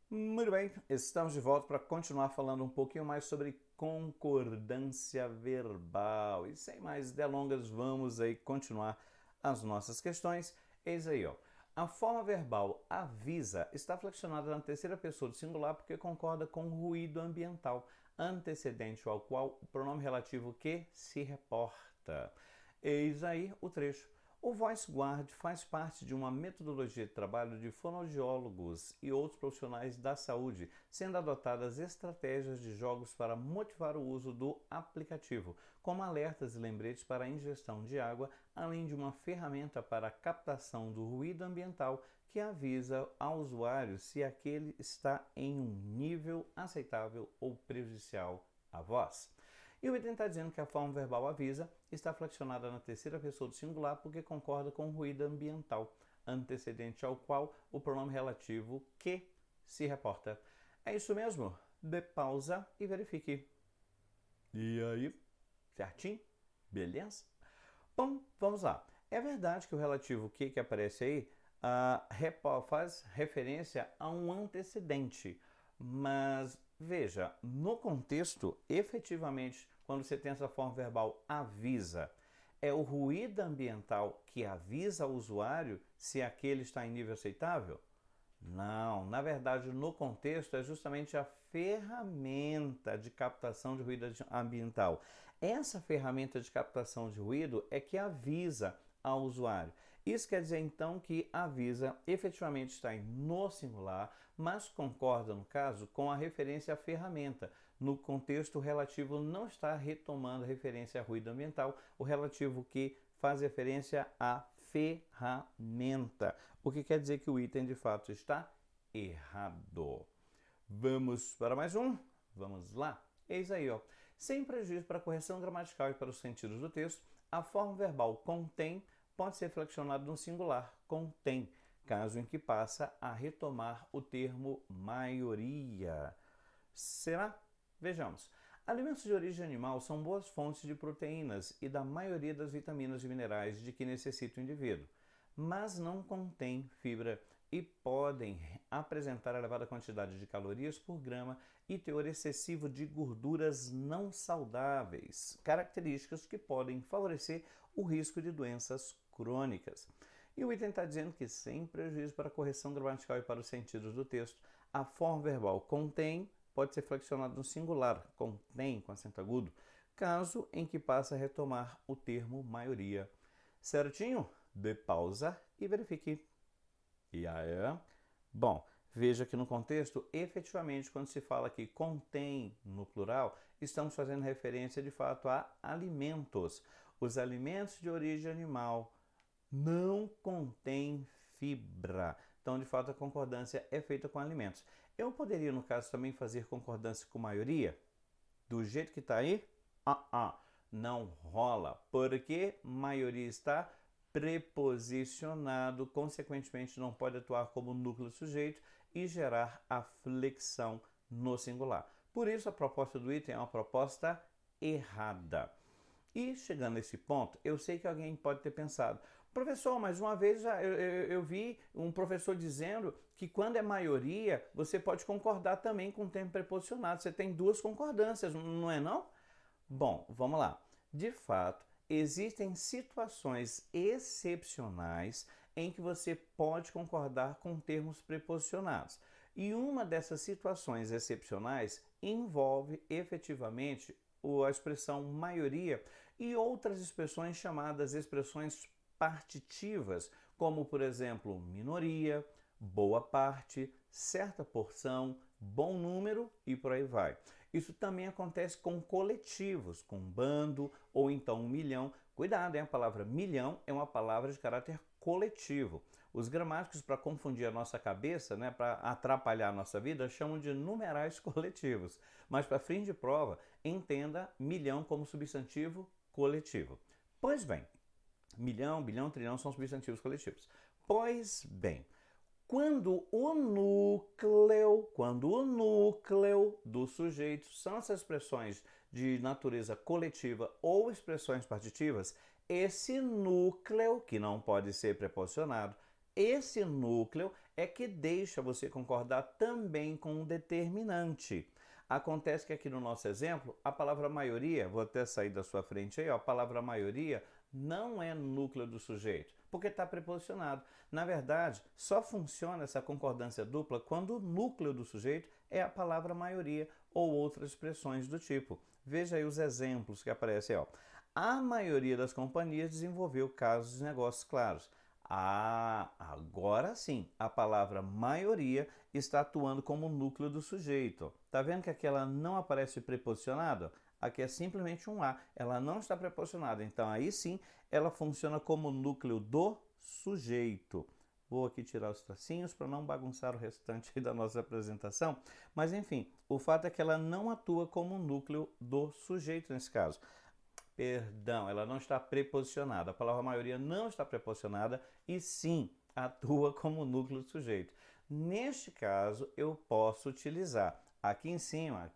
Muito bem, estamos de volta para continuar falando um pouquinho mais sobre concordância verbal. E sem mais delongas, vamos aí continuar as nossas questões. Eis aí, ó. A forma verbal avisa está flexionada na terceira pessoa do singular porque concorda com o ruído ambiental antecedente ao qual o pronome relativo que se reporta. Eis aí o trecho. O Voice Guard faz parte de uma metodologia de trabalho de fonoaudiólogos e outros profissionais da saúde, sendo adotadas estratégias de jogos para motivar o uso do aplicativo, como alertas e lembretes para a ingestão de água, além de uma ferramenta para a captação do ruído ambiental que avisa ao usuário se aquele está em um nível aceitável ou prejudicial à voz. E o item está dizendo que a forma verbal avisa está flexionada na terceira pessoa do singular porque concorda com o ruído ambiental, antecedente ao qual o pronome relativo que se reporta. É isso mesmo? Dê pausa e verifique. E aí? Certinho? Beleza? Bom, vamos lá. É verdade que o relativo que aparece aí faz referência a um antecedente, mas veja, no contexto, efetivamente, quando você tem essa forma verbal avisa, é o ruído ambiental que avisa ao usuário se aquele está em nível aceitável? Não, na verdade, no contexto é justamente a ferramenta de captação de ruído ambiental. Essa ferramenta de captação de ruído é que avisa ao usuário. Isso quer dizer então que avisa efetivamente está em no singular, mas concorda no caso com a referência à ferramenta. No contexto, o relativo não está retomando a referência a ruído ambiental, o relativo que faz referência à ferramenta, o que quer dizer que o item de fato está errado. Vamos para mais um? Vamos lá? Eis aí, ó. Sem prejuízo para a correção gramatical e para os sentidos do texto, a forma verbal contém pode ser flexionada no singular, contém, caso em que passa a retomar o termo maioria. Será? Vejamos. Alimentos de origem animal são boas fontes de proteínas e da maioria das vitaminas e minerais de que necessita o indivíduo, mas não contêm fibra e podem apresentar elevada quantidade de calorias por grama e teor excessivo de gorduras não saudáveis, características que podem favorecer o risco de doenças crônicas. E o item está dizendo que, sem prejuízo para a correção gramatical e para os sentidos do texto, a forma verbal contém pode ser flexionado no singular, contém com acento agudo, caso em que passe a retomar o termo maioria. Certinho? Dê pausa e verifique. E aí? Bom, veja que no contexto, efetivamente, quando se fala que contém no plural, estamos fazendo referência de fato a alimentos. Os alimentos de origem animal não contêm fibra. Então, de fato, a concordância é feita com alimentos. Eu poderia, no caso, também fazer concordância com maioria? Do jeito que está aí? Não rola, porque maioria está preposicionado, consequentemente não pode atuar como núcleo sujeito e gerar a flexão no singular. Por isso, a proposta do item é uma proposta errada. E chegando nesse ponto, eu sei que alguém pode ter pensado, professor, mas uma vez eu vi um professor dizendo que quando é maioria, você pode concordar também com o termo preposicionado. Você tem duas concordâncias, não é não? Bom, vamos lá. De fato, existem situações excepcionais em que você pode concordar com termos preposicionados. E uma dessas situações excepcionais envolve efetivamente a expressão maioria e outras expressões chamadas expressões partitivas, como por exemplo, minoria, boa parte, certa porção, bom número e por aí vai. Isso também acontece com coletivos, com bando ou então um milhão. Cuidado, hein? A palavra milhão é uma palavra de caráter coletivo. Os gramáticos, para confundir a nossa cabeça, né, para atrapalhar a nossa vida, chamam de numerais coletivos. Mas para fim de prova, entenda milhão como substantivo coletivo. Pois bem, milhão, bilhão, trilhão são substantivos coletivos. Pois bem, quando o núcleo do sujeito são essas expressões de natureza coletiva ou expressões partitivas, esse núcleo, que não pode ser preposicionado, esse núcleo é que deixa você concordar também com o determinante. Acontece que aqui no nosso exemplo, a palavra maioria, vou até sair da sua frente aí, ó, a palavra maioria não é núcleo do sujeito, porque está preposicionado. Na verdade, só funciona essa concordância dupla quando o núcleo do sujeito é a palavra maioria ou outras expressões do tipo. Veja aí os exemplos que aparecem, ó. A maioria das companhias desenvolveu casos de negócios claros. Ah, agora sim, a palavra maioria está atuando como núcleo do sujeito. Tá vendo que aqui ela não aparece preposicionada? Aqui é simplesmente um A, ela não está preposicionada. Então aí sim, ela funciona como núcleo do sujeito. Vou aqui tirar os tracinhos para não bagunçar o restante da nossa apresentação. Mas enfim, o fato é que ela não atua como núcleo do sujeito nesse caso. Perdão, ela não está preposicionada. A palavra maioria não está preposicionada e sim atua como núcleo do sujeito. Neste caso, eu posso utilizar aqui em cima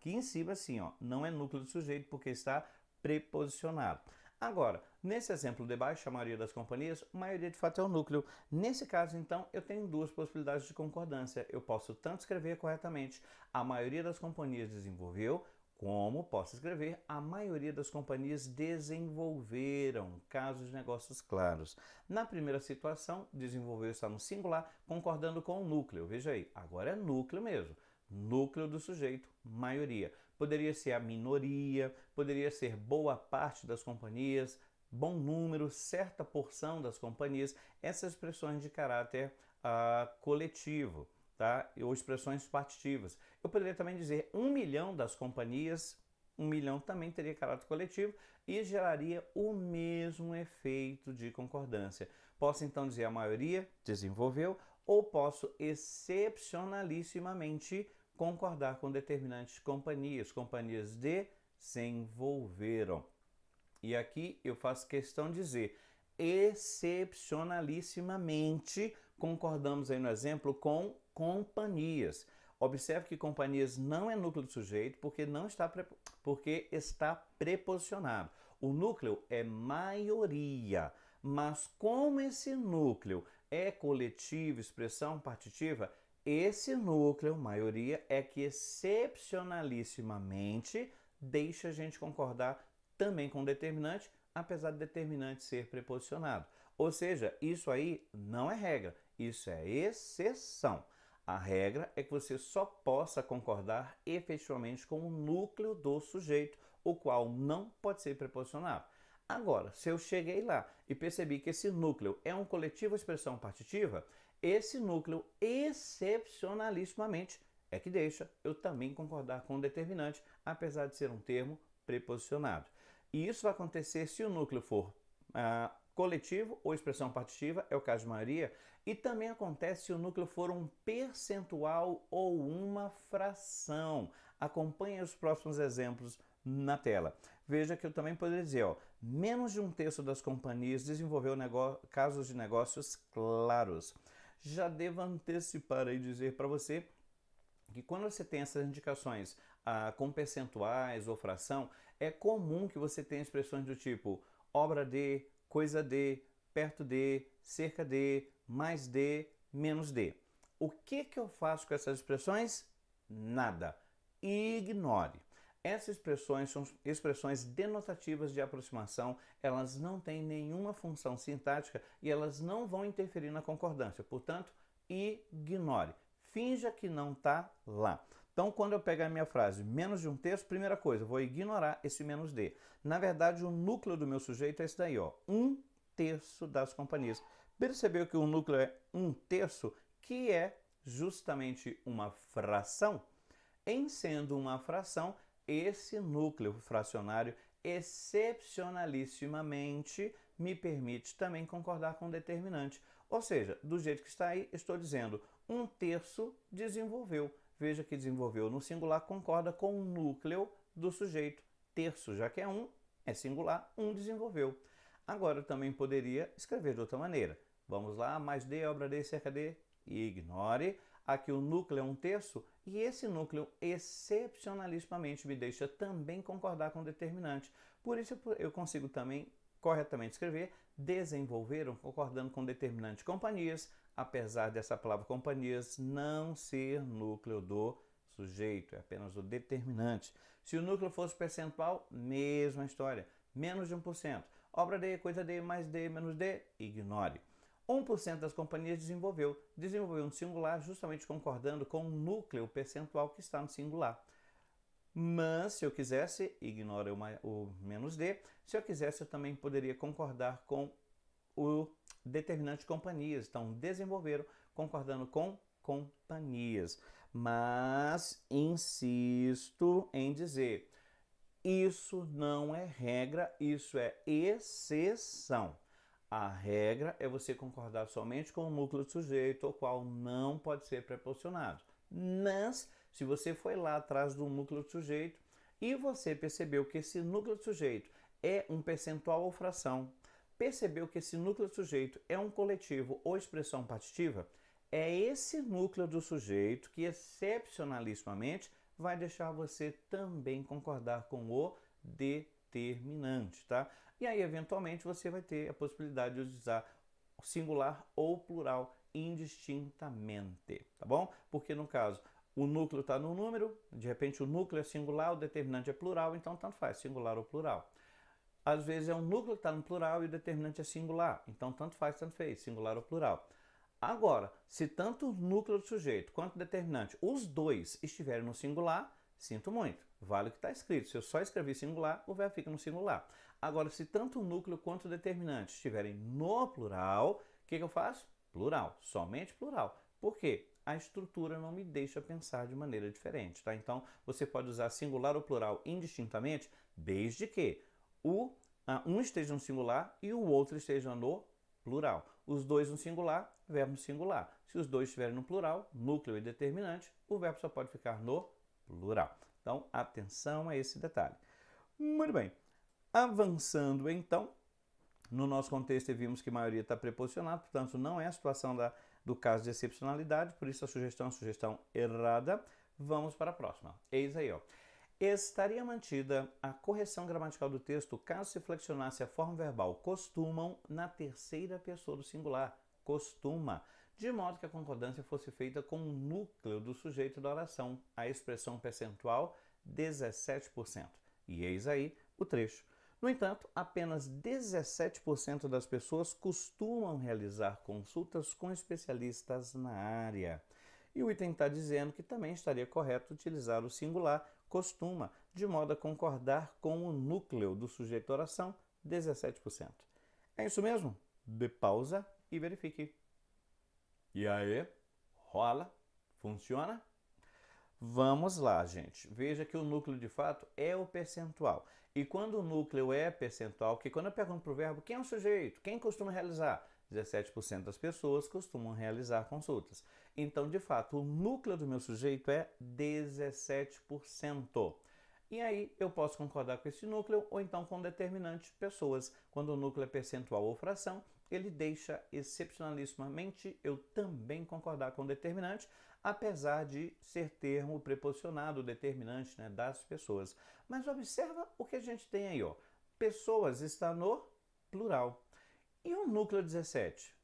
sim, ó, não é núcleo do sujeito porque está preposicionado. Agora, nesse exemplo de baixo, a maioria das companhias, a maioria de fato é o núcleo. Nesse caso, então, eu tenho duas possibilidades de concordância. Eu posso tanto escrever corretamente, a maioria das companhias desenvolveu, como posso escrever, a maioria das companhias desenvolveram casos de negócios claros. Na primeira situação, desenvolveu está no singular, concordando com o núcleo. Veja aí, agora é núcleo mesmo. Núcleo do sujeito, maioria. Poderia ser a minoria, poderia ser boa parte das companhias, bom número, certa porção das companhias. Essas expressões de caráter coletivo. Tá? Ou expressões partitivas. Eu poderia também dizer 1 milhão das companhias, 1 milhão também teria caráter coletivo e geraria o mesmo efeito de concordância. Posso então dizer a maioria desenvolveu ou posso excepcionalissimamente concordar com determinantes companhias. Companhias desenvolveram. E aqui eu faço questão de dizer excepcionalissimamente concordamos aí no exemplo com companhias. Observe que companhias não é núcleo do sujeito porque está preposicionado. O núcleo é maioria, mas como esse núcleo é coletivo, expressão partitiva, esse núcleo, maioria, é que excepcionalissimamente deixa a gente concordar também com o determinante, apesar do determinante ser preposicionado. Ou seja, isso aí não é regra, isso é exceção. A regra é que você só possa concordar efetivamente com o núcleo do sujeito, o qual não pode ser preposicionado. Agora, se eu cheguei lá e percebi que esse núcleo é um coletivo expressão partitiva, esse núcleo excepcionalissimamente é que deixa eu também concordar com o determinante, apesar de ser um termo preposicionado. E isso vai acontecer se o núcleo for coletivo ou expressão partitiva, é o caso de maioria, e também acontece se o núcleo for um percentual ou uma fração. Acompanhe os próximos exemplos na tela. Veja que eu também poderia dizer, ó, menos de um terço das companhias desenvolveu casos de negócios claros. Já devo antecipar e dizer para você que quando você tem essas indicações com percentuais ou fração, é comum que você tenha expressões do tipo obra de, coisa de, perto de, cerca de, mais de, menos de. O que eu faço com essas expressões? Nada. Ignore. Essas expressões são expressões denotativas de aproximação, elas não têm nenhuma função sintática e elas não vão interferir na concordância, portanto, ignore. Finja que não está lá. Então, quando eu pegar a minha frase menos de um terço, primeira coisa, eu vou ignorar esse menos de. Na verdade, o núcleo do meu sujeito é esse daí, ó, um terço das companhias. Percebeu que o núcleo é um terço, que é justamente uma fração? Em sendo uma fração, esse núcleo fracionário excepcionalissimamente me permite também concordar com o determinante. Ou seja, do jeito que está aí, estou dizendo um terço desenvolveu. Veja que desenvolveu no singular concorda com o núcleo do sujeito. Terço, já que é um, é singular, um desenvolveu. Agora eu também poderia escrever de outra maneira. Vamos lá, mais de, obra de, cerca de, ignore. Aqui o núcleo é um terço e esse núcleo excepcionalissimamente me deixa também concordar com o determinante. Por isso eu consigo também corretamente escrever desenvolveram concordando com determinante companhias, apesar dessa palavra companhias não ser núcleo do sujeito, é apenas o determinante. Se o núcleo fosse percentual, mesma história, menos de 1%. Obra D, coisa D, mais D, menos D, ignore. 1% das companhias desenvolveu um singular justamente concordando com o núcleo percentual que está no singular. Mas, se eu quisesse, ignora o menos D, se eu quisesse, eu também poderia concordar com o determinante companhias. Então, desenvolveram concordando com companhias. Mas, insisto em dizer, isso não é regra, isso é exceção. A regra é você concordar somente com o núcleo do sujeito, o qual não pode ser preposicionado. Mas, se você foi lá atrás do núcleo do sujeito e você percebeu que esse núcleo do sujeito é um percentual ou fração, percebeu que esse núcleo do sujeito é um coletivo ou expressão partitiva, é esse núcleo do sujeito que, excepcionalissimamente, vai deixar você também concordar com o determinante, tá? E aí, eventualmente, você vai ter a possibilidade de usar singular ou plural indistintamente, tá bom? Porque, no caso, o núcleo está no número, de repente o núcleo é singular, o determinante é plural, então tanto faz, singular ou plural. Às vezes é um núcleo que está no plural e o determinante é singular, então tanto faz, tanto fez, singular ou plural. Agora, se tanto o núcleo do sujeito quanto o determinante, os dois estiverem no singular, sinto muito, vale o que está escrito. Se eu só escrever singular, o verbo fica no singular. Agora, se tanto o núcleo quanto o determinante estiverem no plural, o que eu faço? Plural, somente plural. Por quê? A estrutura não me deixa pensar de maneira diferente, tá? Então, você pode usar singular ou plural indistintamente, desde que um esteja no singular e o outro esteja no plural. Os dois no singular, verbo no singular. Se os dois estiverem no plural, núcleo e determinante, o verbo só pode ficar no plural. Então, atenção a esse detalhe. Muito bem. Avançando, então, no nosso contexto vimos que a maioria está preposicionada, portanto, não é a situação do caso de excepcionalidade, por isso a sugestão é uma sugestão errada. Vamos para a próxima. Eis aí, ó. Estaria mantida a correção gramatical do texto caso se flexionasse a forma verbal costumam na terceira pessoa do singular, costuma, de modo que a concordância fosse feita com o núcleo do sujeito da oração, a expressão percentual 17%. E eis aí o trecho. No entanto, apenas 17% das pessoas costumam realizar consultas com especialistas na área. E o item está dizendo que também estaria correto utilizar o singular costuma, de modo a concordar com o núcleo do sujeito da oração, 17%. É isso mesmo? Dê pausa e verifique. E aí? Rola? Funciona? Vamos lá, gente. Veja que o núcleo, de fato, é o percentual. E quando o núcleo é percentual, porque quando eu pergunto para o verbo, quem é o sujeito? Quem costuma realizar? 17% das pessoas costumam realizar consultas. Então, de fato, o núcleo do meu sujeito é 17%. E aí eu posso concordar com esse núcleo ou então com o determinante pessoas. Quando o núcleo é percentual ou fração, ele deixa excepcionalissimamente eu também concordar com o determinante, apesar de ser termo preposicionado, determinante, né, das pessoas. Mas observa o que a gente tem aí, ó. Pessoas está no plural. E o núcleo 17?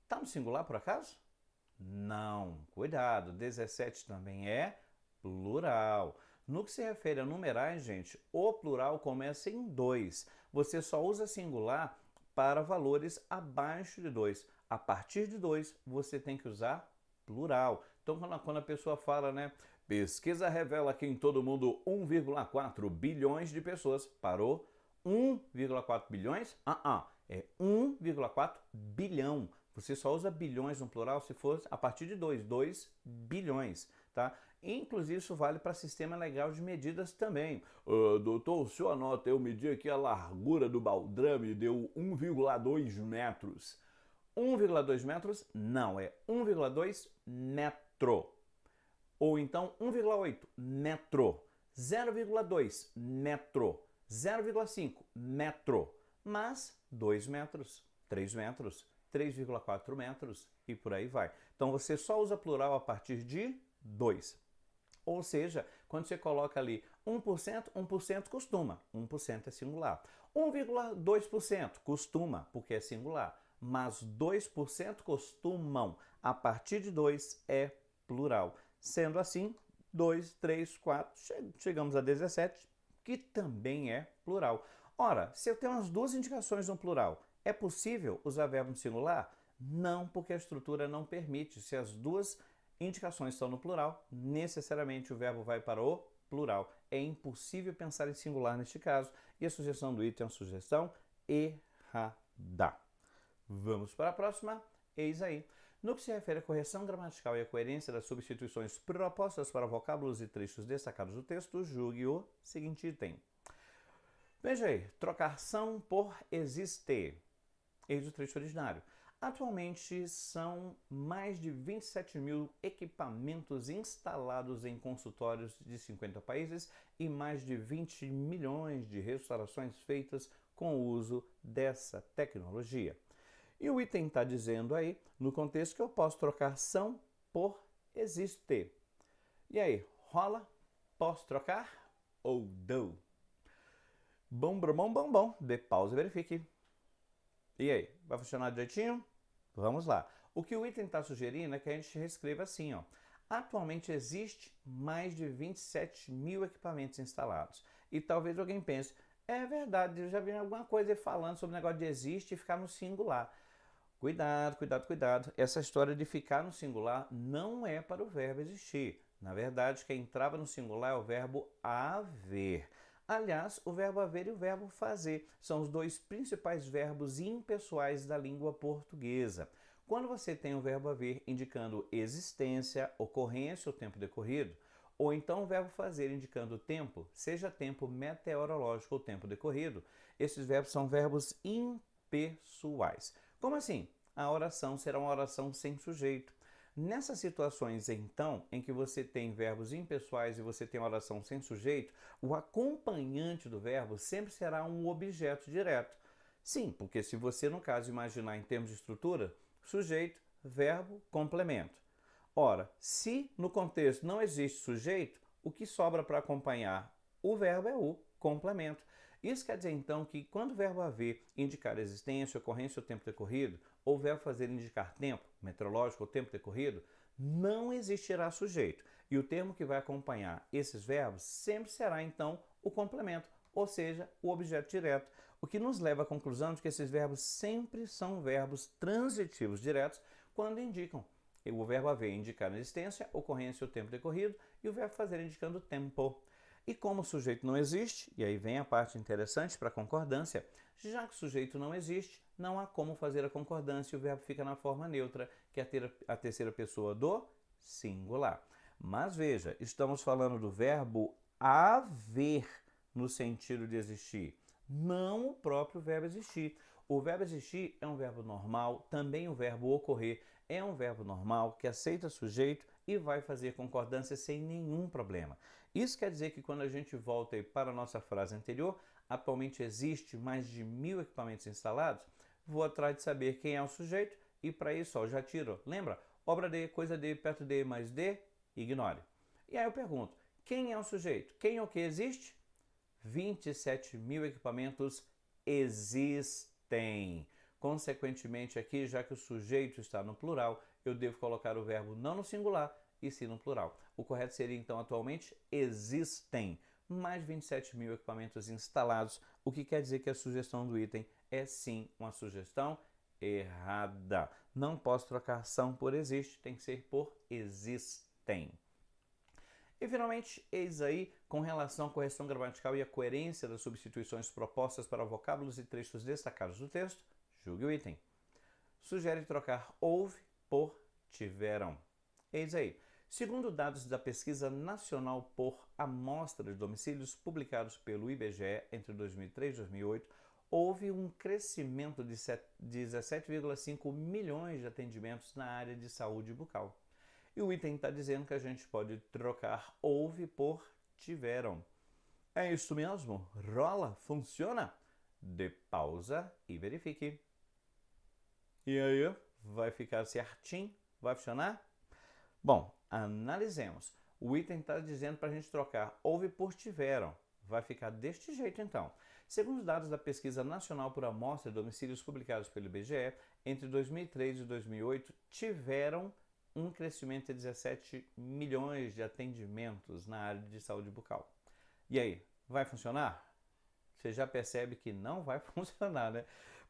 Está no singular, por acaso? Não, cuidado, 17 também é plural. No que se refere a numerais, gente, o plural começa em 2. Você só usa singular para valores abaixo de 2. A partir de 2, você tem que usar plural. Então, quando a pessoa fala, né, pesquisa revela que em todo o mundo 1,4 bilhões de pessoas, parou, 1,4 bilhões? É 1,4 bilhão. Você só usa bilhões no plural se for a partir de 2 bilhões, tá? Inclusive, isso vale para sistema legal de medidas também. Doutor, o senhor anota, eu medi aqui a largura do baldrame, deu 1,2 metros. 1,2 metros? Não, é 1,2 metro. Ou então 1,8 metro. 0,2 metro. 0,5 metro. Mas 2 metros, 3 metros, 3,4 metros e por aí vai. Então você só usa plural a partir de 2. Ou seja, quando você coloca ali 1%, 1% costuma, 1% é singular. 1,2% costuma, porque é singular. mas 2% costumam. A partir de 2 é plural. Sendo assim, 2, 3, 4, chegamos a 17, que também é plural. Ora, se eu tenho as duas indicações no plural, é possível usar verbo no singular? Não, porque a estrutura não permite. Se as duas indicações estão no plural, necessariamente o verbo vai para o plural. É impossível pensar em singular neste caso, e a sugestão do item é uma sugestão errada. Vamos para a próxima. Eis aí. No que se refere à correção gramatical e à coerência das substituições propostas para vocábulos e trechos destacados do texto, julgue o seguinte item. Veja aí, trocar são por existe. Eis o trecho originário. Atualmente são mais de 27 mil equipamentos instalados em consultórios de 50 países e mais de 20 milhões de restaurações feitas com o uso dessa tecnologia. E o item está dizendo aí, no contexto, que eu posso trocar são por existe. E aí, rola? Posso trocar ou não? Bom. Dê pausa e verifique. E aí, vai funcionar direitinho? Vamos lá. O que o item está sugerindo é que a gente reescreva assim, ó. Atualmente existe mais de 27 mil equipamentos instalados. E talvez alguém pense, é verdade, eu já vi alguma coisa falando sobre o negócio de existe e ficar no singular. Cuidado. Essa história de ficar no singular não é para o verbo existir. Na verdade, quem entrava no singular é o verbo haver. Aliás, o verbo haver e o verbo fazer são os dois principais verbos impessoais da língua portuguesa. Quando você tem o verbo haver indicando existência, ocorrência ou tempo decorrido, ou então o verbo fazer indicando tempo, seja tempo meteorológico ou tempo decorrido, esses verbos são verbos impessoais. Como assim? A oração será uma oração sem sujeito. Nessas situações, então, em que você tem verbos impessoais e você tem uma oração sem sujeito, o acompanhante do verbo sempre será um objeto direto. Sim, porque se você, no caso, imaginar em termos de estrutura, sujeito, verbo, complemento. Ora, se no contexto não existe sujeito, o que sobra para acompanhar o verbo é o complemento. Isso quer dizer, então, que quando o verbo haver indicar existência, ocorrência ou tempo decorrido, ou o verbo fazer indicar tempo, meteorológico ou tempo decorrido, não existirá sujeito. E o termo que vai acompanhar esses verbos sempre será, então, o complemento, ou seja, o objeto direto. O que nos leva à conclusão de que esses verbos sempre são verbos transitivos diretos quando indicam. O verbo haver indicar existência, ocorrência ou tempo decorrido, e o verbo fazer indicando tempo. E como o sujeito não existe, e aí vem a parte interessante para a concordância, já que o sujeito não existe, não há como fazer a concordância e o verbo fica na forma neutra, que é a terceira pessoa do singular. Mas veja, estamos falando do verbo haver no sentido de existir, não o próprio verbo existir. O verbo existir é um verbo normal, também o verbo ocorrer é um verbo normal que aceita sujeito e vai fazer concordância sem nenhum problema. Isso quer dizer que quando a gente volta aí para a nossa frase anterior, atualmente existe mais de 1000 equipamentos instalados, vou atrás de saber quem é o sujeito e para isso ó, já tiro, lembra? Obra de, coisa de, perto de, mais de, ignore. E aí eu pergunto, quem é o sujeito? Quem ou que existe? 27 mil equipamentos existem. Consequentemente aqui, já que o sujeito está no plural, eu devo colocar o verbo não no singular, e sim no plural. O correto seria, então, atualmente, existem mais de 27 mil equipamentos instalados, o que quer dizer que a sugestão do item é sim uma sugestão errada. Não posso trocar são por existe, tem que ser por existem. E, finalmente, eis aí, com relação à correção gramatical e à coerência das substituições propostas para vocábulos e trechos destacados do texto, julgue o item. Sugere trocar houve por tiveram. Eis aí. Segundo dados da Pesquisa Nacional por Amostra de Domicílios publicados pelo IBGE entre 2003 e 2008, houve um crescimento de 17,5 milhões de atendimentos na área de saúde bucal. E o item está dizendo que a gente pode trocar houve por tiveram. É isso mesmo? Rola? Funciona? Dê pausa e verifique. E aí, vai ficar certinho? Vai funcionar? Bom, analisemos. O item está dizendo para a gente trocar houve por tiveram. vai ficar deste jeito então. Segundo os dados da Pesquisa Nacional por Amostra de Domicílios publicados pelo IBGE, entre 2003 e 2008 tiveram um crescimento de 17 milhões de atendimentos na área de saúde bucal. E aí, vai funcionar? Você já percebe que não vai funcionar, né?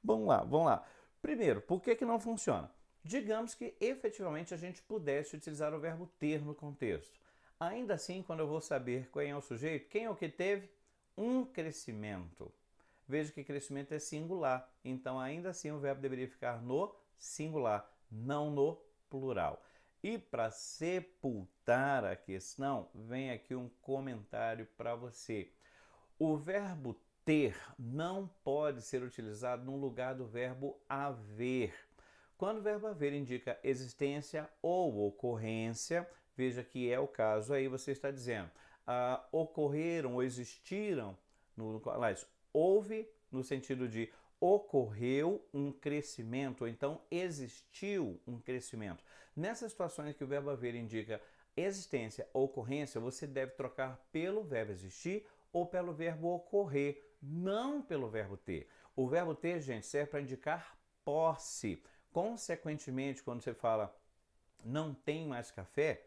Vamos lá. Primeiro, por que não funciona? Digamos que efetivamente a gente pudesse utilizar o verbo ter no contexto. Ainda assim, quando eu vou saber quem é o sujeito, quem é o que teve? Um crescimento. Veja que crescimento é singular, então ainda assim o verbo deveria ficar no singular, não no plural. E para sepultar a questão, vem aqui um comentário para você. O verbo ter não pode ser utilizado no lugar do verbo haver. Quando o verbo haver indica existência ou ocorrência, veja que é o caso aí, você está dizendo ocorreram ou existiram, aliás, houve no sentido de ocorreu um crescimento, ou então existiu um crescimento. Nessas situações que o verbo haver indica existência ou ocorrência, você deve trocar pelo verbo existir ou pelo verbo ocorrer, não pelo verbo ter. O verbo ter, gente, serve para indicar posse. Consequentemente, quando você fala não tem mais café,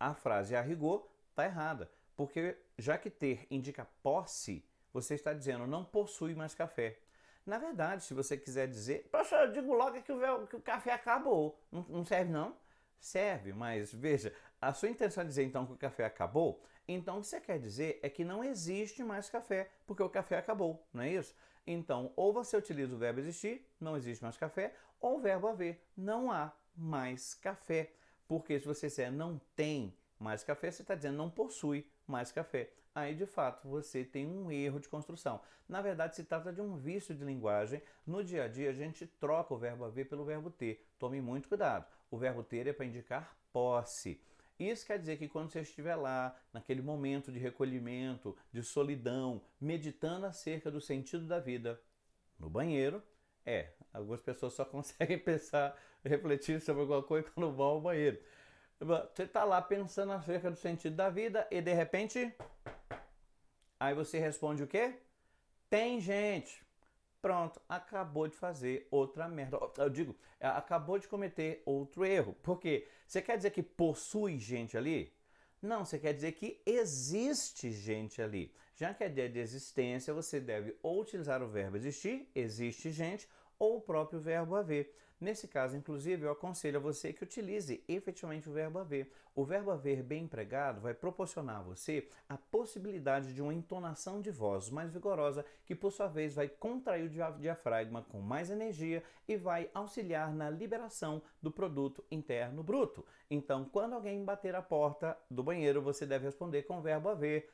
a frase a rigor está errada, porque já que ter indica posse, você está dizendo não possui mais café. Na verdade, se você quiser dizer, professor, eu digo logo que o café acabou, não serve não? Serve, mas veja, a sua intenção é dizer então que o café acabou, então o que você quer dizer é que não existe mais café, porque o café acabou, não é isso? Então, ou você utiliza o verbo existir, não existe mais café, ou o verbo haver, não há mais café. Porque se você disser não tem mais café, você está dizendo não possui mais café. Aí, de fato, você tem um erro de construção. Na verdade, se trata de um vício de linguagem. No dia a dia, a gente troca o verbo haver pelo verbo ter. Tome muito cuidado. O verbo ter é para indicar posse. Isso quer dizer que quando você estiver lá, naquele momento de recolhimento, de solidão, meditando acerca do sentido da vida, no banheiro, algumas pessoas só conseguem pensar, refletir sobre alguma coisa quando vão ao banheiro. Você está lá pensando acerca do sentido da vida e de repente, aí você responde o quê? Tem gente. Pronto, acabou de fazer outra merda. Eu digo, acabou de cometer outro erro. Por quê? Você quer dizer que possui gente ali? Não, você quer dizer que existe gente ali. Já que a ideia de existência, você deve ou utilizar o verbo existir, existe gente, ou o próprio verbo haver. Nesse caso, inclusive, eu aconselho a você que utilize efetivamente o verbo haver. O verbo haver bem empregado vai proporcionar a você a possibilidade de uma entonação de voz mais vigorosa, que por sua vez vai contrair o diafragma com mais energia e vai auxiliar na liberação do produto interno bruto. Então, quando alguém bater a porta do banheiro, você deve responder com o verbo haver.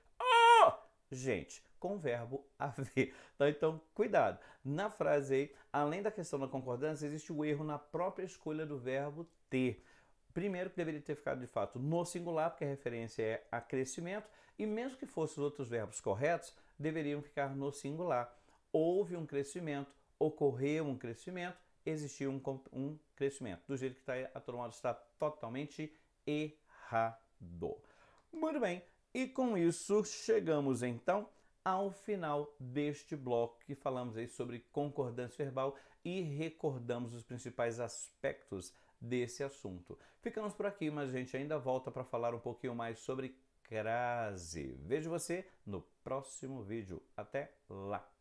Gente, com o verbo haver. Então, cuidado. Na frase aí, além da questão da concordância, existe o erro na própria escolha do verbo ter. Primeiro, que deveria ter ficado de fato no singular, porque a referência é a crescimento, e mesmo que fossem os outros verbos corretos, deveriam ficar no singular. Houve um crescimento, ocorreu um crescimento, existiu um crescimento. Do jeito que está aí, a turma está totalmente errado. Muito bem. E com isso, chegamos então ao final deste bloco que falamos aí sobre concordância verbal e recordamos os principais aspectos desse assunto. Ficamos por aqui, mas a gente ainda volta para falar um pouquinho mais sobre crase. Vejo você no próximo vídeo. Até lá!